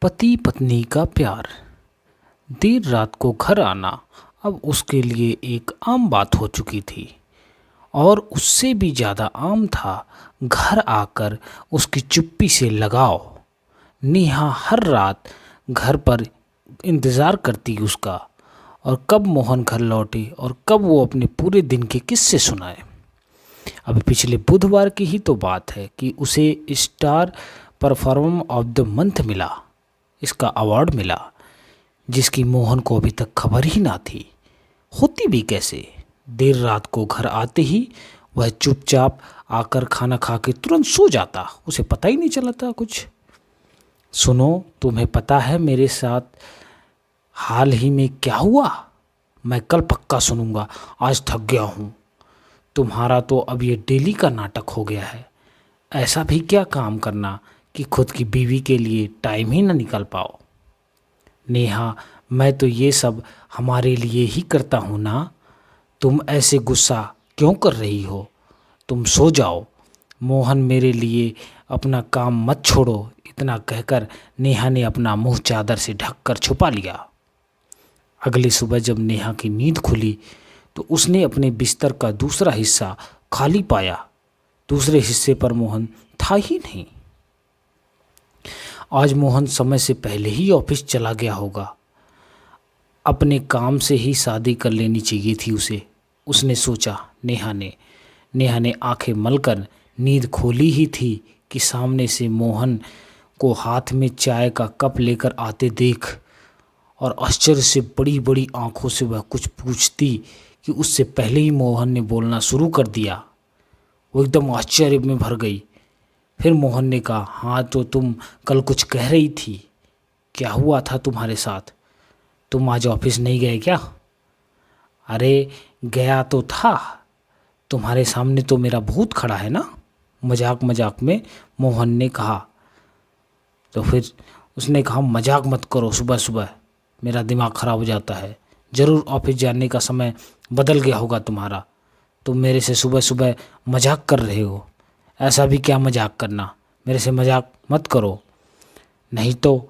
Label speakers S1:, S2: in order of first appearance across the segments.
S1: पति पत्नी का प्यार। देर रात को घर आना अब उसके लिए एक आम बात हो चुकी थी, और उससे भी ज़्यादा आम था घर आकर उसकी चुप्पी से लगाव। नेहा हर रात घर पर इंतज़ार करती उसका, और कब मोहन घर लौटे और कब वो अपने पूरे दिन के किस्से सुनाए। अभी पिछले बुधवार की ही तो बात है कि उसे star performer of the month मिला, इसका अवार्ड मिला, जिसकी मोहन को अभी तक खबर ही ना थी। होती भी कैसे? देर रात को घर आते ही वह चुपचाप आकर खाना खा के तुरंत सो जाता, उसे पता ही नहीं चलता कुछ। सुनो, तुम्हें पता है मेरे साथ हाल ही में क्या हुआ? मैं कल पक्का सुनूंगा, आज थक गया हूँ। तुम्हारा तो अब ये डेली का नाटक हो गया है। ऐसा भी क्या काम करना कि खुद की बीवी के लिए टाइम ही ना निकाल पाओ। नेहा, मैं तो ये सब हमारे लिए ही करता हूँ ना। तुम ऐसे गुस्सा क्यों कर रही हो? तुम सो जाओ। मोहन, मेरे लिए अपना काम मत छोड़ो। इतना कहकर नेहा ने अपना मुंह चादर से ढककर छुपा लिया। अगली सुबह जब नेहा की नींद खुली तो उसने अपने बिस्तर का दूसरा हिस्सा खाली पाया। दूसरे हिस्से पर मोहन था ही नहीं। आज मोहन समय से पहले ही ऑफिस चला गया होगा। अपने काम से ही शादी कर लेनी चाहिए थी उसे, उसने सोचा। नेहा ने आंखें मलकर नींद खोली ही थी कि सामने से मोहन को हाथ में चाय का कप लेकर आते देख, और आश्चर्य से बड़ी बड़ी आंखों से वह कुछ पूछती कि उससे पहले ही मोहन ने बोलना शुरू कर दिया। वो एकदम आश्चर्य में भर गई। फिर मोहन ने कहा, हाँ तो तुम कल कुछ कह रही थी, क्या हुआ था तुम्हारे साथ? तुम आज ऑफिस नहीं गए क्या? अरे गया तो था, तुम्हारे सामने तो मेरा भूत खड़ा है ना, मजाक मजाक में मोहन ने कहा। तो फिर उसने कहा, मजाक मत करो, सुबह सुबह मेरा दिमाग ख़राब हो जाता है। ज़रूर ऑफिस जाने का समय बदल गया होगा तुम्हारा। तुम मेरे से सुबह सुबह मजाक कर रहे हो। ऐसा भी क्या मजाक करना, मेरे से मजाक मत करो। नहीं तो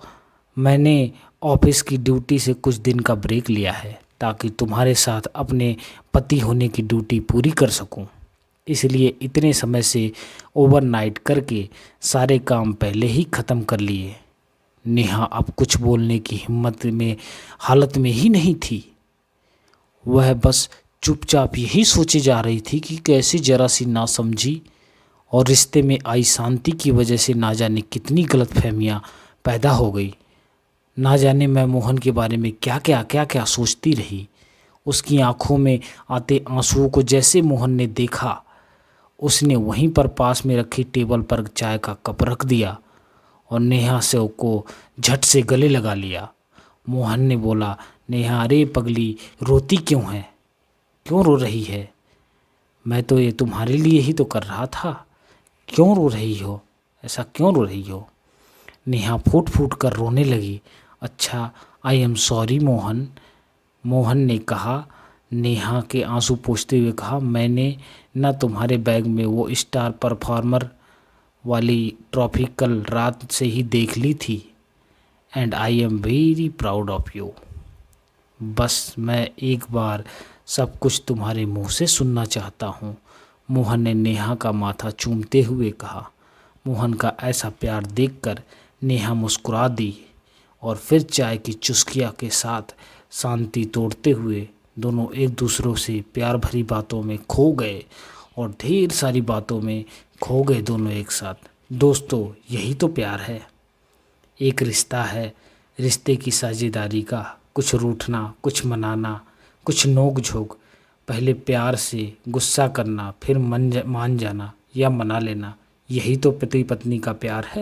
S1: मैंने ऑफिस की ड्यूटी से कुछ दिन का ब्रेक लिया है ताकि तुम्हारे साथ अपने पति होने की ड्यूटी पूरी कर सकूं। इसलिए इतने समय से ओवरनाइट करके सारे काम पहले ही ख़त्म कर लिए। नेहा अब कुछ बोलने की हालत में ही नहीं थी। वह बस चुपचाप यही सोचे जा रही थी कि कैसे जरा सी नासमझी और रिश्ते में आई शांति की वजह से ना जाने कितनी गलतफहमियां पैदा हो गई। ना जाने मैं मोहन के बारे में क्या क्या सोचती रही। उसकी आंखों में आते आंसुओं को जैसे मोहन ने देखा, उसने वहीं पर पास में रखी टेबल पर चाय का कप रख दिया और नेहा से को झट से गले लगा लिया। मोहन ने बोला, नेहा अरे पगली, रोती क्यों है? क्यों रो रही है? मैं तो ये तुम्हारे लिए ही तो कर रहा था। क्यों रो रही हो? ऐसा क्यों रो रही हो? नेहा फूट फूट कर रोने लगी। अच्छा, I am sorry Mohan, Mohan ने कहा। नेहा के आंसू पोंछते हुए कहा, मैंने ना तुम्हारे बैग में वो स्टार परफॉर्मर वाली ट्रॉफी कल रात से ही देख ली थी, and I am very proud of you. बस मैं एक बार सब कुछ तुम्हारे मुंह से सुनना चाहता हूँ, मोहन ने नेहा का माथा चूमते हुए कहा। मोहन का ऐसा प्यार देखकर नेहा मुस्कुरा दी, और फिर चाय की चुस्कियाँ के साथ शांति तोड़ते हुए दोनों एक दूसरों से प्यार भरी बातों में खो गए, और ढेर सारी बातों में खो गए दोनों एक साथ। दोस्तों, यही तो प्यार है। एक रिश्ता है, रिश्ते की साझेदारी का, कुछ रूठना, कुछ मनाना, कुछ नोक झोंक, पहले प्यार से गुस्सा करना, फिर मान जाना या मना लेना। यही तो पति पत्नी का प्यार है।